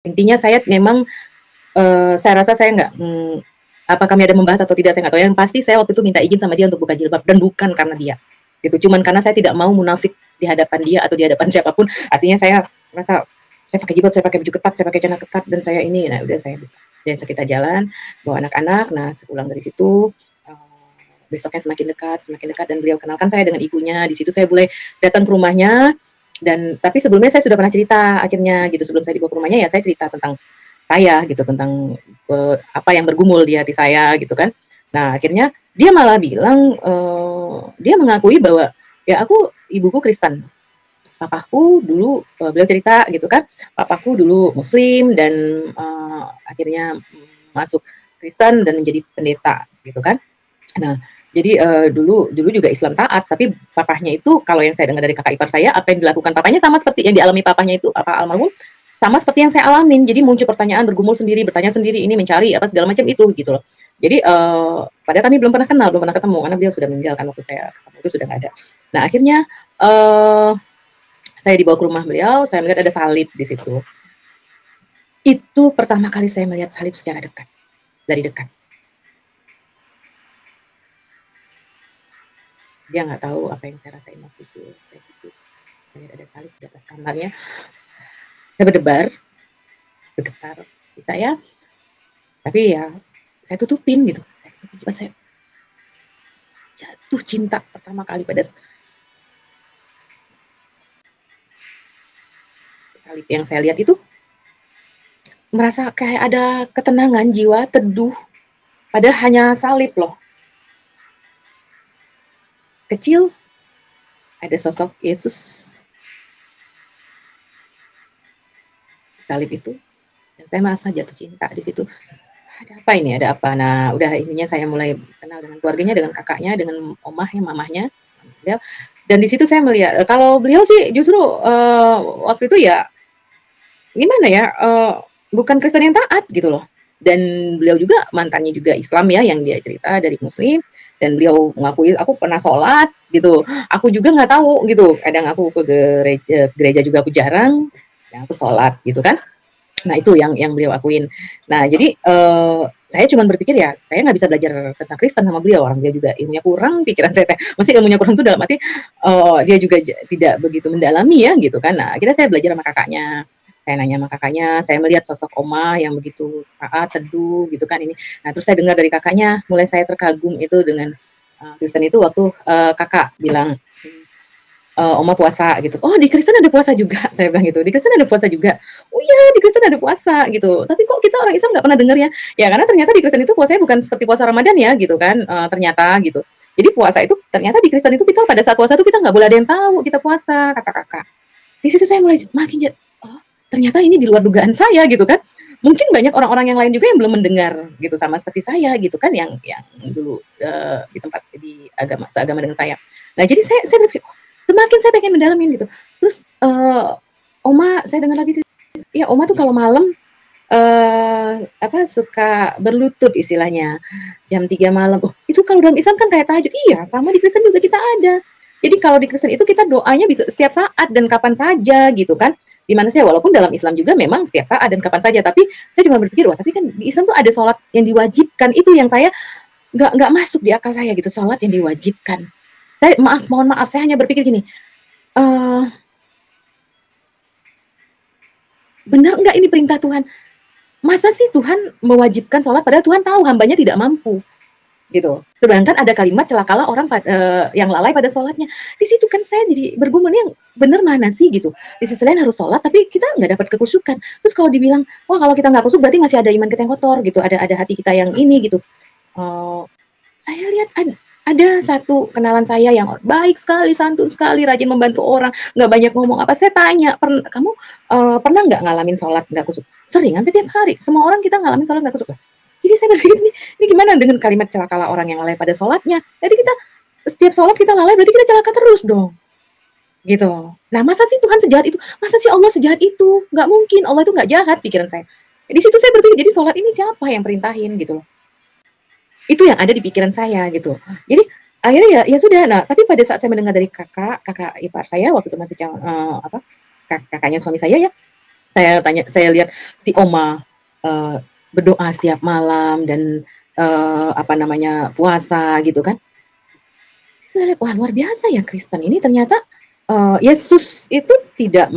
Intinya saya memang, saya rasa saya nggak, apa kami ada membahas atau tidak saya nggak tahu, yang pasti saya waktu itu minta izin sama dia untuk buka jilbab dan bukan karena dia, gitu. Cuman karena saya tidak mau munafik di hadapan dia atau di hadapan siapapun, artinya saya merasa, saya pakai jilbab, saya pakai baju ketat, saya pakai celana ketat, dan saya ini, nah udah saya buka. Dan kita jalan, bawa anak-anak, nah sepulang dari situ, besoknya semakin dekat dan beliau kenalkan saya dengan ibunya, di situ saya boleh datang ke rumahnya, dan tapi sebelumnya saya sudah pernah cerita akhirnya gitu, sebelum saya dibawa ke rumahnya ya saya cerita tentang saya gitu, tentang, apa yang bergumul di hati saya gitu kan. Nah akhirnya dia malah bilang, dia mengakui bahwa, "Ya aku ibuku Kristen, papaku dulu," beliau cerita gitu kan, "papaku dulu muslim dan, akhirnya masuk Kristen dan menjadi pendeta," gitu kan. Nah, jadi, dulu juga Islam taat, tapi papahnya itu kalau yang saya dengar dari kakak ipar saya, apa yang dilakukan papahnya sama seperti yang dialami papahnya itu, papa almarhum, sama seperti yang saya alamin. Jadi muncul pertanyaan, bergumul sendiri, bertanya sendiri, ini mencari apa segala macam itu, gitu loh. Jadi, padahal kami belum pernah kenal, belum pernah ketemu, karena beliau sudah meninggal kan waktu saya ketemu itu sudah nggak ada. Nah akhirnya, eee, saya dibawa ke rumah beliau, saya melihat ada salib di situ. Itu pertama kali saya melihat salib secara dekat, dari dekat. Dia nggak tahu apa yang saya rasain waktu itu, saya duduk, saya lihat ada salib di atas kamarnya, saya berdebar, bergetar di saya, tapi ya saya tutupin gitu, saya tutupin, cuma saya jatuh cinta pertama kali pada salib yang saya lihat itu, merasa kayak ada ketenangan jiwa, teduh, padahal hanya salib loh. Kecil, ada sosok Yesus salib itu, dan saya merasa jatuh cinta di situ. Ada apa ini, ada apa? Nah, udah intinya saya mulai kenal dengan keluarganya, dengan kakaknya, dengan omahnya, mamahnya, ya. Dan di situ saya melihat, kalau beliau sih justru, waktu itu ya gimana ya, bukan Kristen yang taat gitu loh. Dan beliau juga mantannya juga Islam ya, yang dia cerita dari Muslim, dan beliau mengakui, "Aku pernah sholat," gitu. Aku juga nggak tahu gitu, kadang aku ke gereja juga aku jarang, dan aku sholat gitu kan. Nah itu yang beliau akuin. Nah jadi, saya cuman berpikir ya, saya nggak bisa belajar tentang Kristen sama beliau, orang dia juga ilmunya kurang, pikiran saya teh maksudnya ilmunya kurang tuh dalam arti, dia juga tidak begitu mendalami ya gitu kan. Nah akhirnya saya belajar sama kakaknya, saya nanya sama kakaknya, saya melihat sosok oma yang begitu taat, teduh gitu kan ini. Nah terus saya dengar dari kakaknya, mulai saya terkagum itu dengan, Kristen itu waktu, kakak bilang, "Oma puasa," gitu. "Oh di Kristen ada puasa juga?" Saya bilang gitu, "Di Kristen ada puasa juga?" "Oh iya di Kristen ada puasa," gitu. "Tapi kok kita orang Islam nggak pernah dengar ya?" Ya karena ternyata di Kristen itu puasanya bukan seperti puasa Ramadan ya gitu kan, ternyata gitu. Jadi puasa itu ternyata di Kristen itu kita pada saat puasa itu kita nggak boleh ada yang tahu kita puasa, kata kakak. Di situ saya mulai makin oh ternyata ini di luar dugaan saya gitu kan. Mungkin banyak orang-orang yang lain juga yang belum mendengar gitu sama seperti saya gitu kan yang dulu, di tempat di agama seagama dengan saya. Nah jadi saya berpikir, oh semakin saya pengen mendalamin gitu. Terus, oma saya dengar lagi ya oma tuh kalau malam, apa, suka berlutut istilahnya, jam 3 malam. Oh, itu kalau dalam Islam kan kayak tahajud. Iya, sama di Kristen juga kita ada. Jadi kalau di Kristen itu kita doanya bisa setiap saat dan kapan saja gitu kan. Di mana sih walaupun dalam Islam juga memang setiap saat dan kapan saja, tapi saya cuma berpikir, wah tapi kan di Islam tuh ada sholat yang diwajibkan, itu yang saya nggak masuk di akal saya gitu, sholat yang diwajibkan. Saya mohon maaf, saya hanya berpikir gini, eee, benar nggak ini perintah Tuhan? Masa sih Tuhan mewajibkan sholat padahal Tuhan tahu hambanya tidak mampu gitu. Sedangkan ada kalimat celakalah orang yang lalai pada sholatnya. Di situ kan saya jadi bergumul yang bener mana sih gitu. Di sisi lain harus sholat tapi kita nggak dapat kekusyukan. Terus kalau dibilang wah kalau kita nggak kusuk berarti masih ada iman kita yang kotor gitu. Ada hati kita yang ini gitu. Uh, saya lihat ada satu kenalan saya yang baik sekali, santun sekali, rajin membantu orang, nggak banyak ngomong apa. Saya tanya, kamu pernah nggak ngalamin sholat nggak kusuk? Sering, hampir tiap hari. Semua orang kita ngalamin sholat nggak kusuk. Jadi saya berpikir ini gimana dengan kalimat celakalah orang yang lalai pada sholatnya. Jadi kita setiap sholat kita lalai berarti kita celaka terus dong. Gitu. Nah masa sih Tuhan sejahat itu? Masa sih Allah sejahat itu? Nggak mungkin, Allah itu nggak jahat pikiran saya. Di situ saya berpikir, jadi sholat ini siapa yang perintahin gitu loh. Itu yang ada di pikiran saya gitu. Jadi akhirnya ya sudah. Nah, tapi pada saat saya mendengar dari kakak ipar saya waktu itu masih kakaknya suami saya ya, Saya lihat si oma, berdoa setiap malam dan, apa namanya, puasa gitu kan. Saya lihat, wah luar biasa ya Kristen ini ternyata, Yesus itu tidak,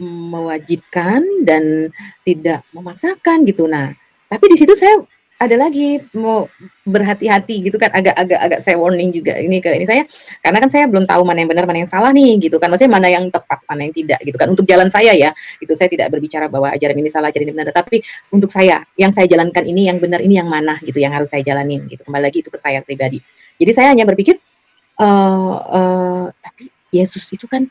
mewajibkan dan tidak memaksakan gitu. Nah, tapi di situ saya ada lagi mau berhati-hati gitu kan, agak saya warning juga ini ke ini saya, karena kan saya belum tahu mana yang benar, mana yang salah nih gitu kan, maksudnya mana yang tepat, mana yang tidak gitu kan. Untuk jalan saya ya, itu saya tidak berbicara bahwa ajaran ini salah, ajaran ini benar, tapi untuk saya, yang saya jalankan ini yang benar ini yang mana gitu, yang harus saya jalanin gitu. Kembali lagi itu ke saya pribadi. Jadi saya hanya berpikir, tapi Yesus itu kan,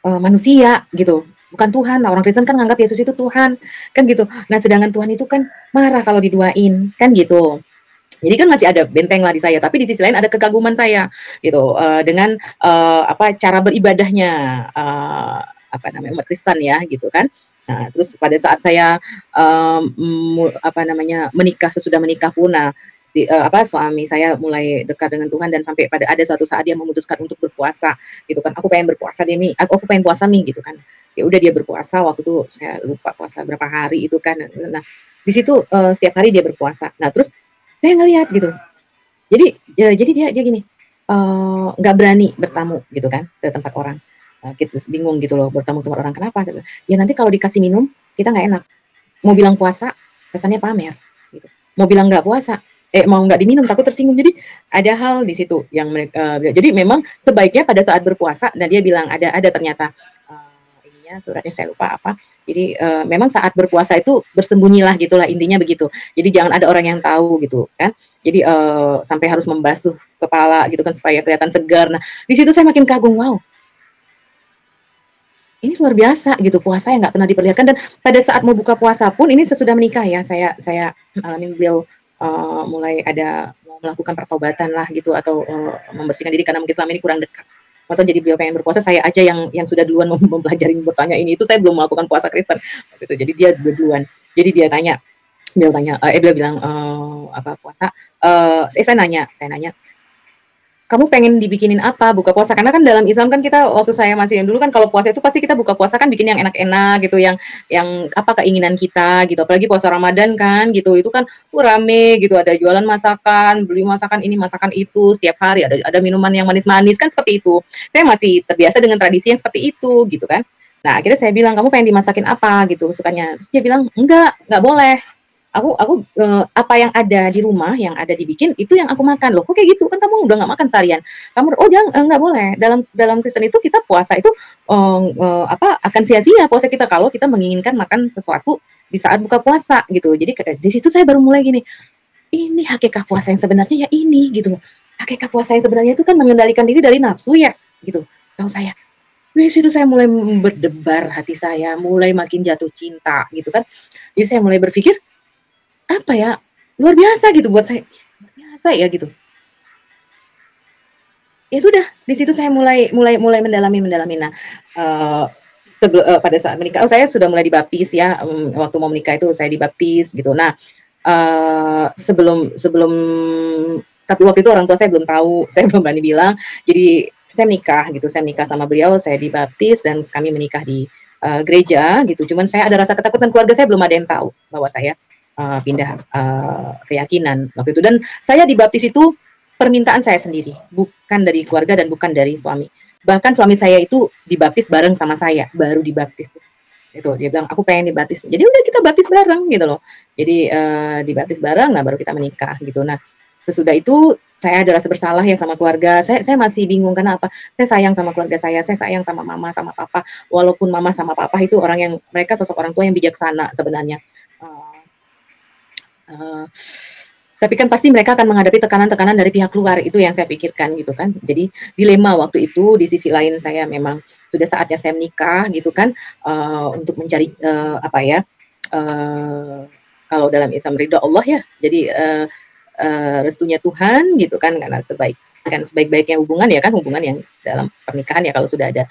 manusia gitu, bukan Tuhan. Nah, orang Kristen kan nganggap Yesus itu Tuhan, kan gitu. Nah, sedangkan Tuhan itu kan marah kalau diduain, kan gitu. Jadi kan masih ada benteng lah di saya, tapi di sisi lain ada kekaguman saya gitu, dengan, apa, cara beribadahnya, apa namanya, umat Kristen ya, gitu kan. Nah, terus pada saat saya, apa namanya, sesudah menikah pun, nah, apa, suami saya mulai dekat dengan Tuhan dan sampai pada ada suatu saat dia memutuskan untuk berpuasa, gitu kan. "Aku pengen berpuasa deh, Mi, aku pengen puasa, Mi," gitu kan. Ya udah dia berpuasa, waktu itu saya lupa puasa berapa hari itu kan. Nah, di situ, setiap hari dia berpuasa. Nah, terus saya ngelihat gitu. Jadi dia gini, nggak berani bertamu gitu kan ke tempat orang. Kita bingung gitu loh bertamu ke tempat orang, kenapa? Ya nanti kalau dikasih minum kita nggak enak. Mau bilang puasa kesannya pamer gitu. Mau bilang nggak puasa, mau nggak diminum takut tersinggung. Jadi ada hal di situ yang jadi memang sebaiknya pada saat berpuasa dan dia bilang ada ternyata ininya suratnya saya lupa apa. Jadi memang saat berpuasa itu bersembunyilah gitulah intinya begitu. Jadi jangan ada orang yang tahu gitu kan. Jadi sampai harus membasuh kepala gitu kan supaya kelihatan segar. Nah, di situ saya makin kagum, wow, ini luar biasa gitu puasa yang nggak pernah diperlihatkan dan pada saat mau buka puasa pun ini sesudah menikah ya saya alamin beliau mulai ada mau melakukan pertobatan lah gitu atau membersihkan diri karena mungkin selama ini kurang dekat atau jadi beliau pengen berpuasa saya aja yang sudah duluan mempelajari bertanya ini itu saya belum melakukan puasa Kristen gitu jadi dia duluan jadi beliau bilang apa puasa saya nanya kamu pengen dibikinin apa buka puasa? Karena kan dalam Islam kan kita waktu saya masih yang dulu kan kalau puasa itu pasti kita buka puasa kan bikin yang enak-enak gitu, yang apa keinginan kita gitu. Apalagi puasa Ramadan kan gitu, itu kan rame gitu, ada jualan masakan, beli masakan ini, masakan itu setiap hari, ada minuman yang manis-manis kan seperti itu. Saya masih terbiasa dengan tradisi yang seperti itu gitu kan. Nah, akhirnya saya bilang, "Kamu pengen dimasakin apa?" gitu sukanya. Terus dia bilang, Enggak boleh." Aku, apa yang ada di rumah, yang ada dibikin, itu yang aku makan. Loh kok kayak gitu? Kan kamu udah nggak makan seharian. Kamu oh nggak boleh. Dalam dalam Kristen itu kita puasa itu, apa, akan sia-sia puasa kita kalau kita menginginkan makan sesuatu di saat buka puasa gitu. Jadi di situ saya baru mulai gini, ini hakikat puasa yang sebenarnya ya ini gitu. Hakikat puasa yang sebenarnya itu kan mengendalikan diri dari nafsu ya gitu, tahu saya. Di situ saya mulai berdebar hati saya, mulai makin jatuh cinta gitu kan. Jadi saya mulai berpikir, apa ya, luar biasa gitu buat saya, luar biasa ya gitu. Ya sudah, di situ saya mulai mulai mulai mendalami. Nah, eee, pada saat menikah saya sudah mulai dibaptis ya, waktu mau menikah itu saya dibaptis gitu. Nah, sebelum sebelum tapi waktu itu orang tua saya belum tahu, saya belum berani bilang. Jadi saya menikah sama beliau, saya dibaptis dan kami menikah di, gereja gitu. Cuman saya ada rasa ketakutan, keluarga saya belum ada yang tahu bahwa saya, pindah, keyakinan waktu itu dan saya dibaptis itu permintaan saya sendiri, bukan dari keluarga dan bukan dari suami. Bahkan suami saya itu dibaptis bareng sama saya, baru dibaptis tuh. Itu dia bilang, "Aku pengen dibaptis." Jadi udah kita baptis bareng gitu loh. Jadi, dibaptis bareng, nah baru kita menikah gitu. Nah, sesudah itu saya ada rasa bersalah ya sama keluarga. Saya masih bingung karena apa? Saya sayang sama keluarga saya sayang sama mama, sama papa. Walaupun mama sama papa itu orang yang mereka sosok orang tua yang bijaksana sebenarnya. Eee eee tapi kan pasti mereka akan menghadapi tekanan-tekanan dari pihak luar, itu yang saya pikirkan gitu kan. Jadi dilema waktu itu, di sisi lain saya memang sudah saatnya saya menikah gitu kan, untuk mencari, apa ya, eee, kalau dalam Islam ridho Allah ya. Jadi, restunya Tuhan gitu kan, karena sebaik-baiknya hubungan ya kan hubungan yang dalam pernikahan ya kalau sudah ada,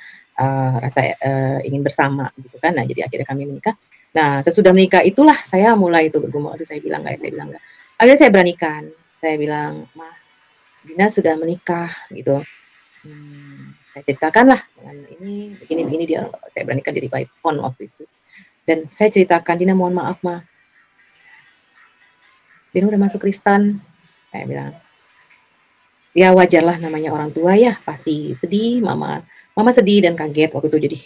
rasa, ingin bersama gitu kan. Nah jadi akhirnya kami menikah. Nah sesudah menikah itulah saya mulai tuh bergumul, "Aduh saya bilang nggak ya saya bilang nggak." Akhirnya saya beranikan, saya bilang, "Ma, Dina sudah menikah," gitu. Saya ceritakanlah dengan ini, begini begini, dia saya beranikan jadi by phone waktu itu. Dan saya ceritakan, "Dina mohon maaf Ma, Dina udah masuk Kristen." Saya bilang. Ya wajarlah namanya orang tua ya, pasti sedih, mama sedih dan kaget waktu itu jadi,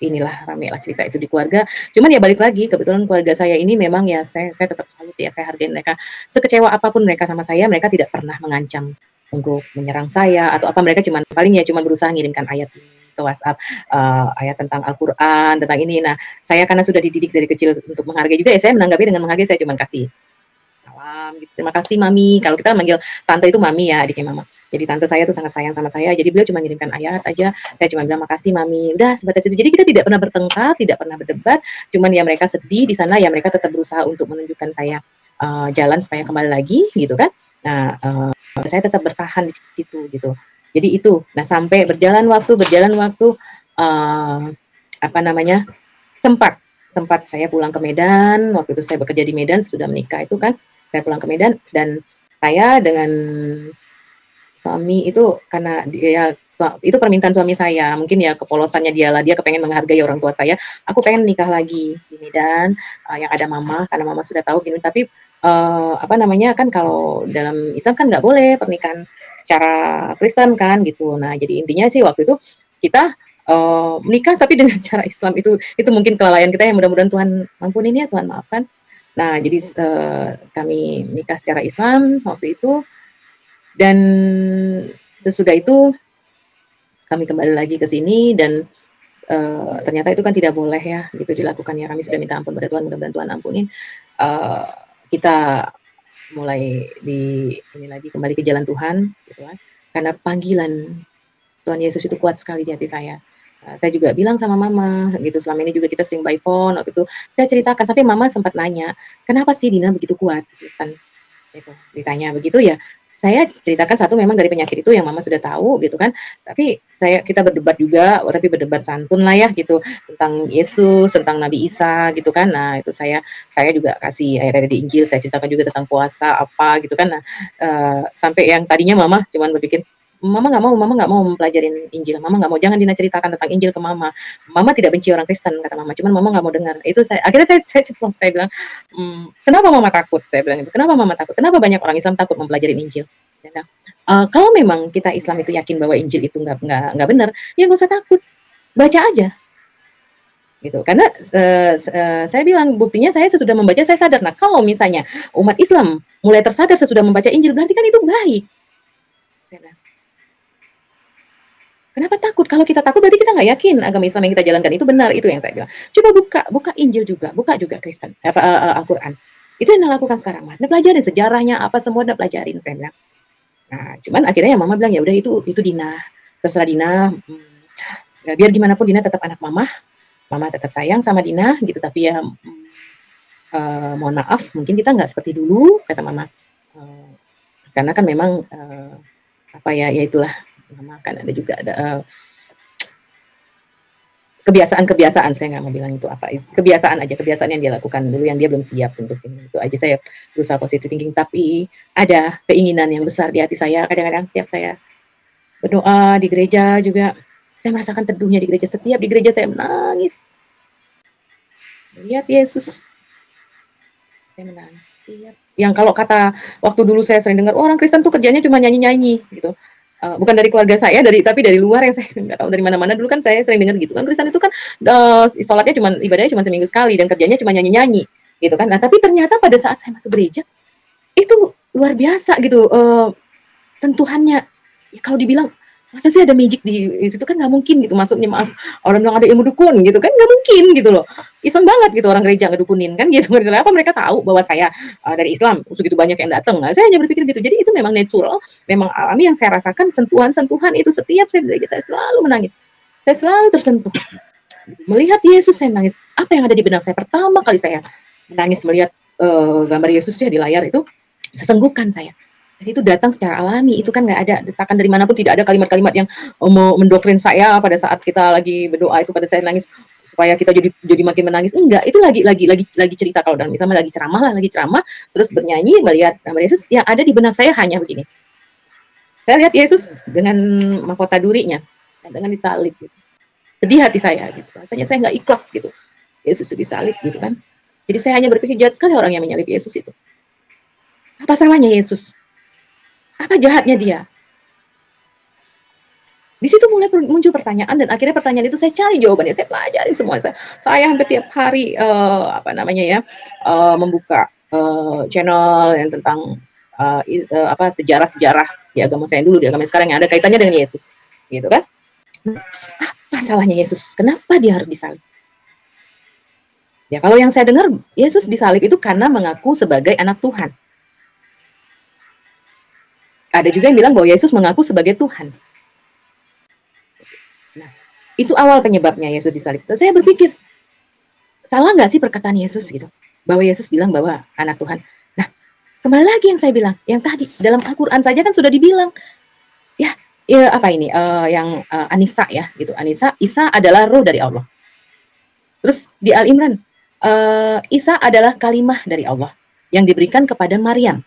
inilah ramelah cerita itu di keluarga. Cuman ya balik lagi, kebetulan keluarga saya ini memang ya saya tetap salut ya, saya hargai mereka. Sekecewa apapun mereka sama saya, mereka tidak pernah mengancam untuk menyerang saya atau apa, mereka paling ya berusaha ngirimkan ayat ini ke WhatsApp, ayat tentang Al-Qur'an, tentang ini. Nah, saya karena sudah dididik dari kecil untuk menghargai juga ya, saya menanggapi dengan menghargai, saya cuman kasih salam gitu, terima kasih mami. Kalau kita manggil tante itu mami ya, adiknya mama. Jadi tante saya tuh sangat sayang sama saya. Jadi beliau cuma ngirimkan ayat aja. Saya cuma bilang makasih mami. Udah sebatas itu. Jadi kita tidak pernah bertengkar, tidak pernah berdebat. Cuman ya mereka sedih di sana ya, mereka tetap berusaha untuk menunjukkan saya jalan supaya kembali lagi gitu kan. Nah, saya tetap bertahan di situ gitu. Jadi itu. Nah, sampai berjalan waktu apa namanya? sempat saya pulang ke Medan. Waktu itu saya bekerja di Medan, sudah menikah itu kan. Saya pulang ke Medan dan saya dengan suami itu karena dia itu permintaan suami saya, mungkin ya kepolosannya dia kepengen menghargai orang tua saya. Aku pengen nikah lagi di Medan, yang ada mama, karena mama sudah tahu gini. Tapi apa namanya kan, kalau dalam Islam kan nggak boleh pernikahan secara Kristen kan gitu. Nah jadi intinya sih waktu itu kita menikah tapi dengan cara Islam. Itu mungkin kelalaian kita yang mudah-mudahan Tuhan ampunin ya, Tuhan maafkan. Nah jadi kami menikah secara Islam waktu itu. Dan sesudah itu kami kembali lagi ke sini dan ternyata itu kan tidak boleh ya gitu dilakukan ya. Kami sudah minta ampun pada Tuhan, mudah-mudahan Tuhan ampunin. Kita mulai ini lagi kembali ke jalan Tuhan gitu kan. Karena panggilan Tuhan Yesus itu kuat sekali di hati saya. Saya juga bilang sama mama gitu, selama ini juga kita sering by phone. Waktu itu saya ceritakan sampai mama sempat nanya, "Kenapa sih Dina begitu kuat?" Gitu kan. Itu ditanya begitu ya, saya ceritakan satu memang dari penyakit itu yang mama sudah tahu gitu kan, tapi kita berdebat juga, tapi berdebat santun lah ya gitu, tentang Yesus, tentang Nabi Isa gitu kan. Nah itu saya juga kasih ayat-ayat di Injil, saya ceritakan juga tentang puasa apa gitu kan. Nah sampai yang tadinya mama cuman berpikir, mama nggak mau mempelajarin Injil, mama nggak mau, jangan Dina ceritakan tentang Injil ke mama tidak benci orang Kristen kata mama, cuman mama nggak mau dengar. Itu akhirnya saya ceplos, saya bilang, kenapa mama takut? Saya bilang itu. Kenapa mama takut? Kenapa banyak orang Islam takut mempelajari Injil? Saya bilang, kalau memang kita Islam itu yakin bahwa Injil itu nggak benar, ya nggak usah takut, baca aja. Gitu. Karena saya bilang buktinya saya sesudah membaca saya sadar. Nah kalau misalnya umat Islam mulai tersadar sesudah membaca Injil, berarti kan itu baik. Saya bilang, kenapa takut? Kalau kita takut berarti kita nggak yakin agama Islam yang kita jalankan itu benar. Itu yang saya bilang. Coba buka Injil juga, buka juga Kristen, Al-Quran. Itu yang saya lakukan sekarang, Mas. Nah, pelajarin sejarahnya apa semua, udah pelajarin, saya bilang. Nah, cuman akhirnya mama bilang ya udah itu Dina, terserah Dina. Ya, biar gimana pun Dina tetap anak mama tetap sayang sama Dina gitu. Tapi ya mohon maaf, mungkin kita nggak seperti dulu, kata mama. Karena kan memang apa ya itulah, mama kan ada juga ada kebiasaan, saya nggak mau bilang itu apa, kebiasaan yang dia lakukan dulu yang dia belum siap untuk ini. Itu aja saya berusaha positive thinking, tapi ada keinginan yang besar di hati saya. Kadang-kadang setiap saya berdoa di gereja juga, saya merasakan teduhnya di gereja. Setiap di gereja saya menangis melihat Yesus, saya menangis. Yang kalau kata waktu dulu saya sering dengar, orang Kristen tuh kerjanya cuma nyanyi-nyanyi gitu. Bukan dari keluarga saya, tapi dari luar yang saya nggak tahu dari mana-mana. Dulu kan saya sering dengar gitu kan, Kristen itu kan sholatnya ibadahnya cuma seminggu sekali dan kerjanya cuma nyanyi-nyanyi gitu kan. Nah tapi ternyata pada saat saya masuk gereja itu luar biasa gitu sentuhannya. Ya, kalau dibilang masa sih ada magic di situ, kan nggak mungkin gitu masuknya. Maaf, orang bilang ada ilmu dukun gitu kan, nggak mungkin gitu loh. Iseng banget gitu orang gereja ngedukunin kan gitu. Apa mereka tahu bahwa saya dari Islam, segitu banyak yang datang. Nah, saya hanya berpikir gitu. Jadi itu memang natural, memang alami yang saya rasakan. Sentuhan-sentuhan itu setiap saya di gereja, saya selalu menangis, saya selalu tersentuh melihat Yesus. Saya menangis. Apa yang ada di benak saya pertama kali saya menangis melihat gambar Yesus ya di layar itu, sesenggukan saya. Dan itu datang secara alami, itu kan nggak ada desakan dari manapun, tidak ada kalimat-kalimat yang mau mendoktrin saya pada saat kita lagi berdoa itu, pada saya nangis supaya kita jadi makin menangis. Enggak, itu lagi cerita. Kalau dalam misalnya lagi ceramah terus bernyanyi melihat nama Yesus, yang ada di benak saya hanya begini. Saya lihat Yesus dengan mahkota durinya dan dengan disalib gitu. Sedih hati saya gitu. Rasanya saya nggak ikhlas gitu. Yesus itu disalib gitu kan. Jadi saya hanya berpikir jahat sekali orang yang menyalib Yesus itu. Apa salahnya Yesus? Apa jahatnya dia? Di situ mulai muncul pertanyaan dan akhirnya pertanyaan itu saya cari jawabannya, saya pelajari semua. Saya hampir tiap hari membuka channel yang tentang sejarah-sejarah di agama saya dulu, di agama sekarang yang ada kaitannya dengan Yesus, gitu kan? Apa salahnya Yesus? Kenapa dia harus disalib? Ya kalau yang saya dengar Yesus disalib itu karena mengaku sebagai anak Tuhan. Ada juga yang bilang bahwa Yesus mengaku sebagai Tuhan. Nah, itu awal penyebabnya Yesus disalib. Dan saya berpikir, salah nggak sih perkataan Yesus gitu? Bahwa Yesus bilang bahwa anak Tuhan. Nah, kembali lagi yang saya bilang, yang tadi dalam Al-Quran saja kan sudah dibilang, Anisa ya, gitu. Anisa, Isa adalah roh dari Allah. Terus di Al Imran, Isa adalah kalimah dari Allah yang diberikan kepada Maryam.